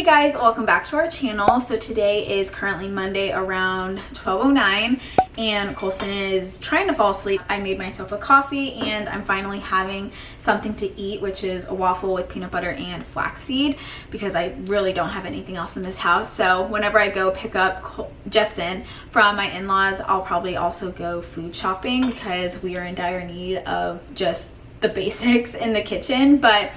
guys, welcome back to our channel. So today is currently Monday around 12:09 and Colson is trying to fall asleep. I made myself a coffee and I'm finally having something to eat, which is a waffle with peanut butter and flaxseed, because I really don't have anything else in this house. So whenever I go pick up Jetson from my in-laws, I'll probably also go food shopping because we are in dire need of just the basics in the kitchen. But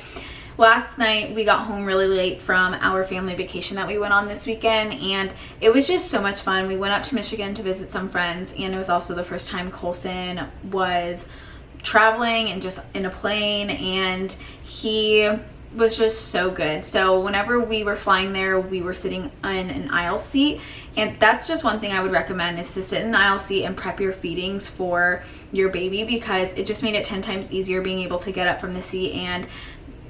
last night we got home really late from our family vacation that we went on this weekend, and it was just so much fun. We went up to Michigan to visit some friends, and it was also the first time Colson was traveling and just in a plane, and he was just so good. So whenever we were flying there, we were sitting in an aisle seat, and that's just one thing I would recommend, is to sit in an aisle seat and prep your feedings for your baby, because it just made it 10 times easier being able to get up from the seat and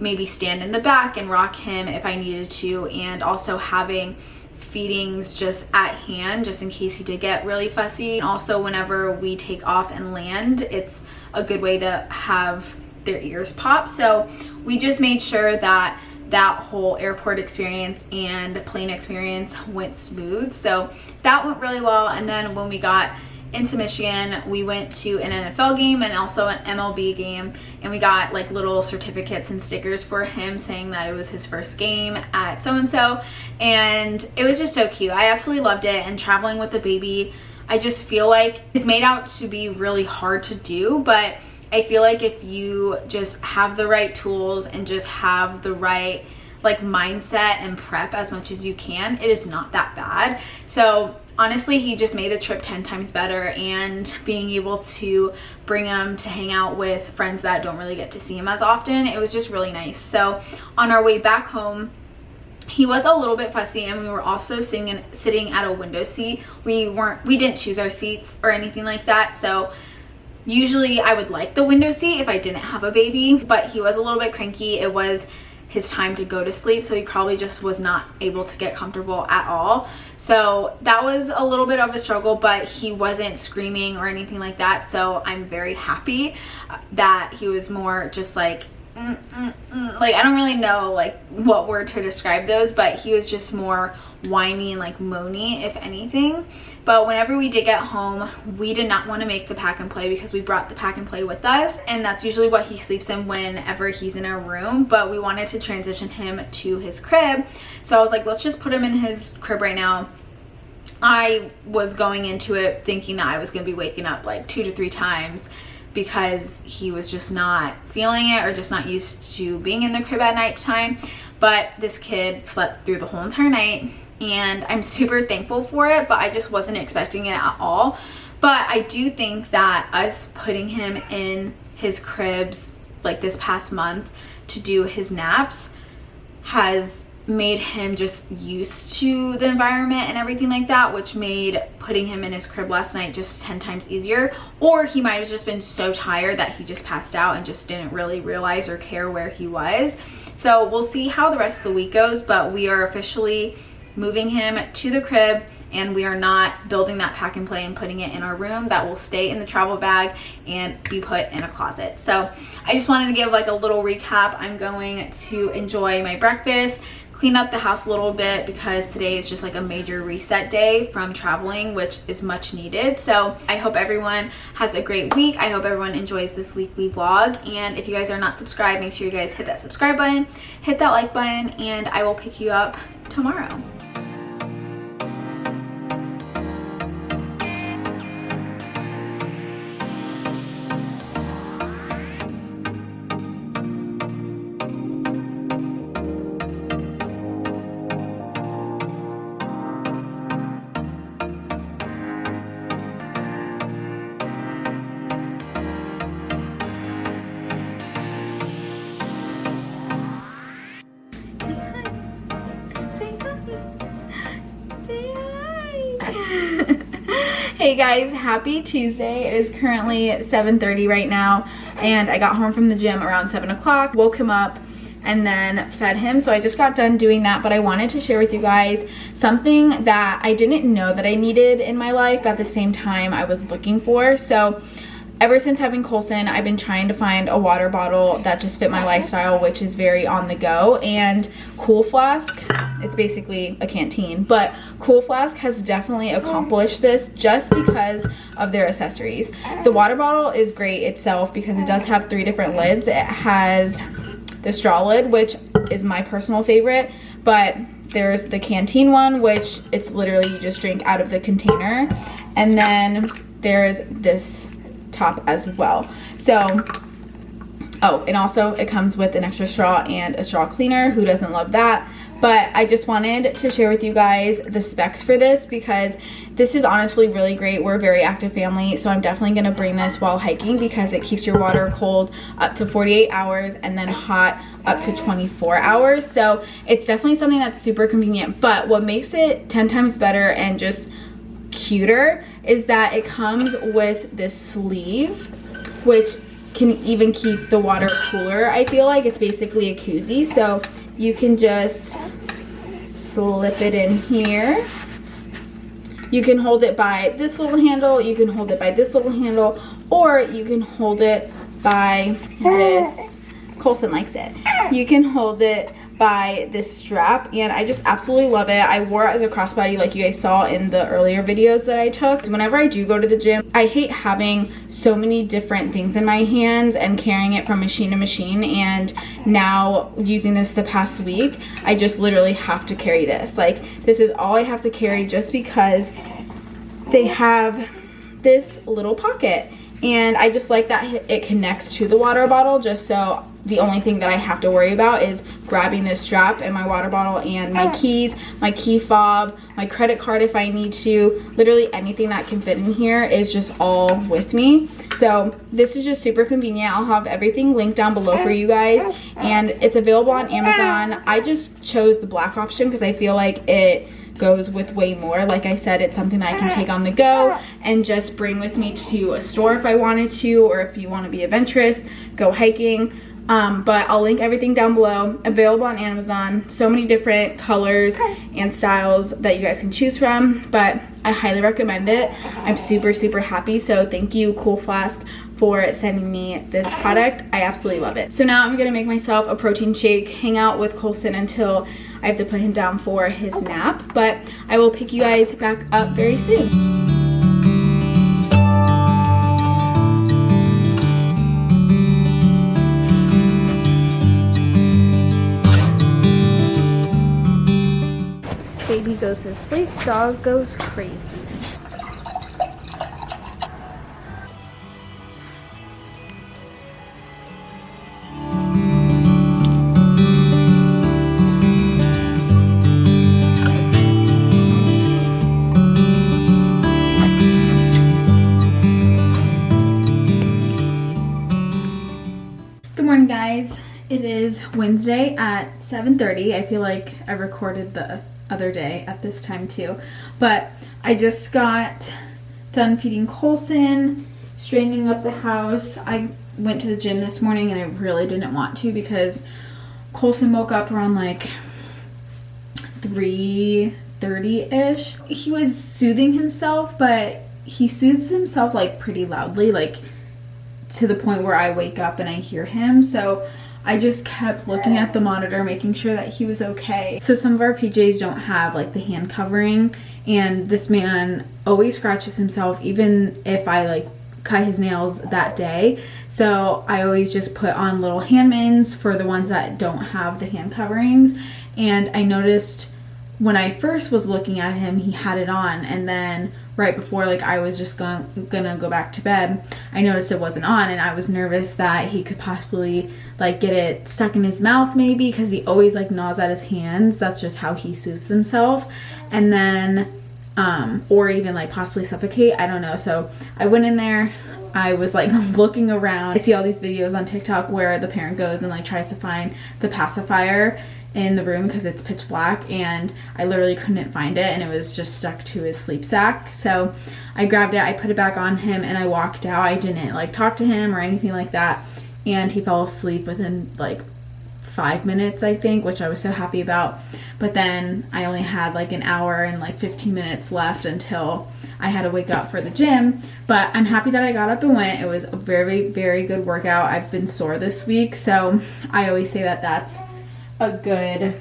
maybe stand in the back and rock him if I needed to, and also having feedings just at hand just in case he did get really fussy. Also, whenever we take off and land, it's a good way to have their ears pop. So we just made sure that that whole airport experience and plane experience went smooth. So that went really well. And then when we got into Michigan, we went to an NFL game and also an MLB game, and we got like little certificates and stickers for him saying that it was his first game at so-and-so, and it was just so cute. I absolutely loved it. And traveling with the baby, I just feel like it's made out to be really hard to do, but I feel like if you just have the right tools and just have the right like mindset and prep as much as you can, it is not that bad. So honestly, he just made the trip 10 times better, and being able to bring him to hang out with friends that don't really get to see him as often, it was just really nice. So on our way back home, he was a little bit fussy, and we were also sitting at a window seat. We didn't choose our seats or anything like that. So usually I would like the window seat if I didn't have a baby, but he was a little bit cranky. It was his time to go to sleep, so he probably just was not able to get comfortable at all. So that was a little bit of a struggle, but he wasn't screaming or anything like that. So I'm very happy that he was more just like like, I don't really know like what word to describe those, but he was just more whiny and like moany, if anything. But whenever we did get home, we did not want to make the pack and play because we brought the pack and play with us, and that's usually what he sleeps in whenever he's in our room. But we wanted to transition him to his crib, so I was like, let's just put him in his crib right now. I was going into it thinking that I was going to be waking up like 2 to 3 times because he was just not feeling it or just not used to being in the crib at nighttime. But this kid slept through the whole entire night, and I'm super thankful for it, but I just wasn't expecting it at all. But I do think that us putting him in his cribs like this past month to do his naps has made him just used to the environment and everything like that, which made putting him in his crib last night just 10 times easier. Or he might have just been so tired that he just passed out and just didn't really realize or care where he was. So we'll see how the rest of the week goes, but we are officially moving him to the crib, and we are not building that pack and play and putting it in our room. That will stay in the travel bag and be put in a closet. So I just wanted to give like a little recap. I'm going to enjoy my breakfast, clean up the house a little bit, because today is just like a major reset day from traveling, which is much needed. So I hope everyone has a great week. I hope everyone enjoys this weekly vlog, and if you guys are not subscribed, make sure you guys hit that subscribe button, hit that like button, and I will pick you up tomorrow. Hey guys, happy Tuesday. It is currently 7:30 right now, and I got home from the gym around 7 o'clock, woke him up, and then fed him. So I just got done doing that, but I wanted to share with you guys something that I didn't know that I needed in my life, but at the same time I was looking for. So ever since having Coulson, I've been trying to find a water bottle that just fit my lifestyle, which is very on the go. And Cool Flask, it's basically a canteen, but Cool Flask has definitely accomplished this just because of their accessories. The water bottle is great itself because it does have 3 different lids. It has the straw lid, which is my personal favorite, but there's the canteen one, which it's literally you just drink out of the container, and then there's this top as well. So, oh, and also it comes with an extra straw and a straw cleaner. Who doesn't love that? But I just wanted to share with you guys the specs for this because this is honestly really great. We're a very active family, so I'm definitely going to bring this while hiking because it keeps your water cold up to 48 hours and then hot up to 24 hours. So it's definitely something that's super convenient. But what makes it 10 times better and just cuter is that it comes with this sleeve, which can even keep the water cooler. I feel like it's basically a koozie, so you can just slip it in here. You can hold it by this little handle, you can hold it by this little handle, or you can hold it by this. Coulson likes it. You can hold it by this strap, and I just absolutely love it. I wore it as a crossbody like you guys saw in the earlier videos that I took. Whenever I do go to the gym, I hate having so many different things in my hands and carrying it from machine to machine, and now using this the past week, I just literally have to carry this. Like, this is all I have to carry just because they have this little pocket, and I just like that it connects to the water bottle, just so the only thing that I have to worry about is grabbing this strap and my water bottle and my keys, my key fob, my credit card if I need to. Literally anything that can fit in here is just all with me. So this is just super convenient. I'll have everything linked down below for you guys, and it's available on Amazon. I just chose the black option because I feel like it goes with way more. Like I said, it's something that I can take on the go and just bring with me to a store if I wanted to, or if you want to be adventurous, go hiking. But I'll link everything down below. Available on Amazon. So many different colors and styles that you guys can choose from, but I highly recommend it. I'm super, super happy. So thank you, Cool Flask, for sending me this product. I absolutely love it. So now I'm gonna make myself a protein shake, hang out with Coulson until I have to put him down for his nap, but I will pick you guys back up very soon. Baby goes to sleep, dog goes crazy. Good morning, guys. It is Wednesday at 7:30. I feel like I recorded the other day at this time too, but I just got done feeding Coulson, straightening up the house. I went to the gym this morning and I really didn't want to because Coulson woke up around like 3:30-ish. He was soothing himself, but he soothes himself like pretty loudly, like to the point where I wake up and I hear him. So I just kept looking at the monitor, making sure that he was okay. So some of our PJs don't have like the hand covering, and this man always scratches himself even if I like cut his nails that day. So I always just put on little hand mittens for the ones that don't have the hand coverings. And I noticed when I first was looking at him, he had it on, and then right before like I was just gonna go back to bed, I noticed it wasn't on, and I was nervous that he could possibly like get it stuck in his mouth maybe, because he always like gnaws at his hands. That's just how he soothes himself. And then or even like possibly suffocate, I don't know. So I went in there, I was like looking around. I see all these videos on TikTok where the parent goes and like tries to find the pacifier in the room because it's pitch black, and I literally couldn't find it, and it was just stuck to his sleep sack. So I grabbed it, I put it back on him, and I walked out. I didn't like talk to him or anything like that, and he fell asleep within like 5 minutes, I think, which I was so happy about. But then I only had like an hour and like 15 minutes left until I had to wake up for the gym. But I'm happy that I got up and went. It was a very, very good workout. I've been sore this week, so I always say that that's a good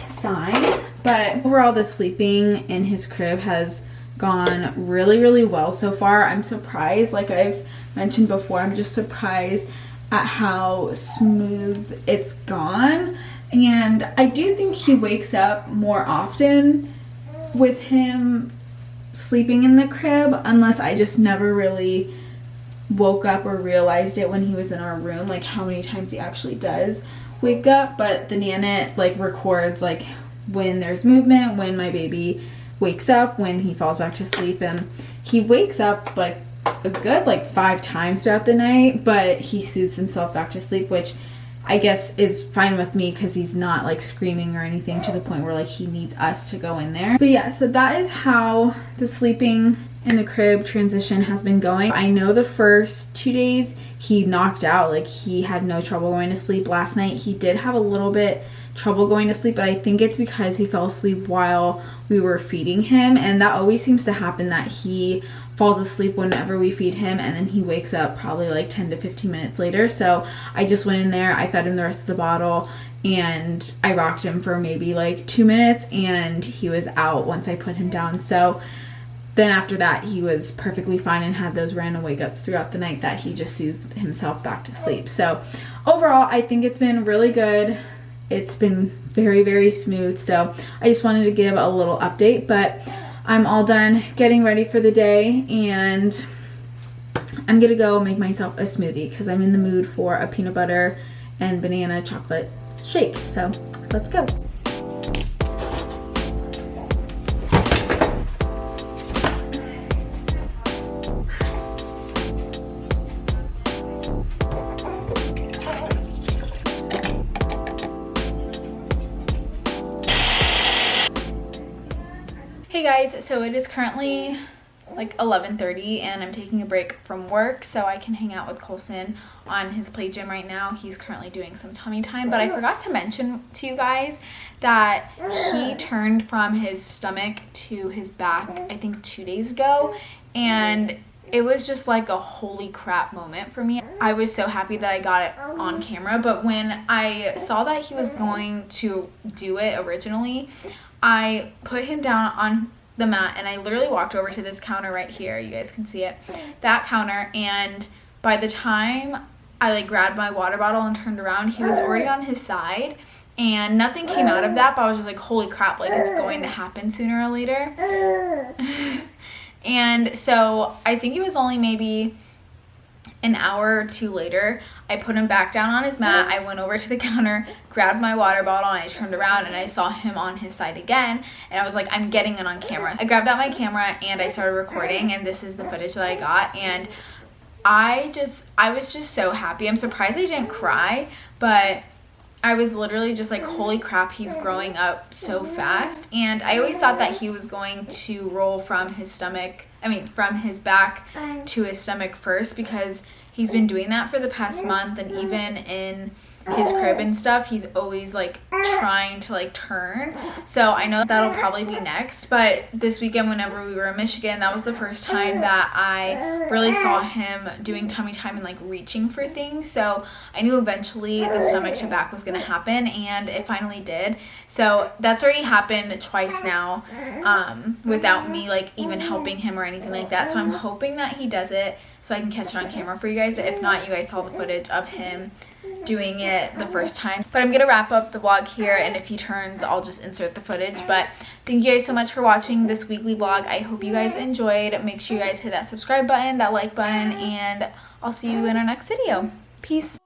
sign. But overall, the sleeping in his crib has gone really, really well so far. I'm surprised, like I've mentioned before, I'm just surprised at how smooth it's gone. And I do think he wakes up more often with him sleeping in the crib, unless I just never really woke up or realized it when he was in our room, like how many times he actually does wake up. But the Nanit like records like when there's movement, when my baby wakes up, when he falls back to sleep, and he wakes up like a good like 5 times throughout the night, but he soothes himself back to sleep, which I guess is fine with me because he's not like screaming or anything to the point where like he needs us to go in there. But yeah, so that is how the sleeping in the crib transition has been going. I know the first 2 days he knocked out, like he had no trouble going to sleep. Last night he did have a little bit trouble going to sleep, but I think it's because he fell asleep while we were feeding him, and that always seems to happen, that he falls asleep whenever we feed him and then he wakes up probably like 10 to 15 minutes later. So I just went in there, I fed him the rest of the bottle, and I rocked him for maybe like 2 minutes, and he was out once I put him down. So then after that he was perfectly fine and had those random wake ups throughout the night that he just soothed himself back to sleep. So overall I think it's been really good. It's been very, very smooth. So I just wanted to give a little update, but I'm all done getting ready for the day, and I'm gonna go make myself a smoothie because I'm in the mood for a peanut butter and banana chocolate shake. So let's go. Hey guys, so it is currently like 11:30 and I'm taking a break from work so I can hang out with Colson on his play gym right now. He's currently doing some tummy time, but I forgot to mention to you guys that he turned from his stomach to his back I think 2 days ago, and it was just like a holy crap moment for me. I was so happy that I got it on camera, but when I saw that he was going to do it originally, I put him down on the mat and I literally walked over to this counter right here. You guys can see it. That counter, and by the time I like grabbed my water bottle and turned around, he was already on his side, and nothing came out of that, but I was just like, holy crap, like it's going to happen sooner or later. And so I think it was only maybe an hour or two later, I put him back down on his mat. I went over to the counter, grabbed my water bottle, and I turned around and I saw him on his side again, and I was like, I'm getting it on camera. I grabbed out my camera and I started recording, and this is the footage that I got, and I was just so happy. I'm surprised I didn't cry, but I was literally just like, holy crap, he's growing up so fast. And I always thought that he was going to roll from his back to his stomach first, because he's been doing that for the past month, and even in his crib and stuff, he's always like trying to like turn. So I know that'll probably be next, but this weekend whenever we were in Michigan, that was the first time that I really saw him doing tummy time and like reaching for things. So I knew eventually the stomach to back was gonna happen, and it finally did. So that's already happened twice now, without me like even helping him or anything like that. So I'm hoping that he does it so I can catch it on camera for you guys, but if not, you guys saw the footage of him doing it the first time. But I'm gonna wrap up the vlog here, and if he turns, I'll just insert the footage. But thank you guys so much for watching this weekly vlog. I hope you guys enjoyed. Make sure you guys hit that subscribe button, that like button, and I'll see you in our next video. Peace.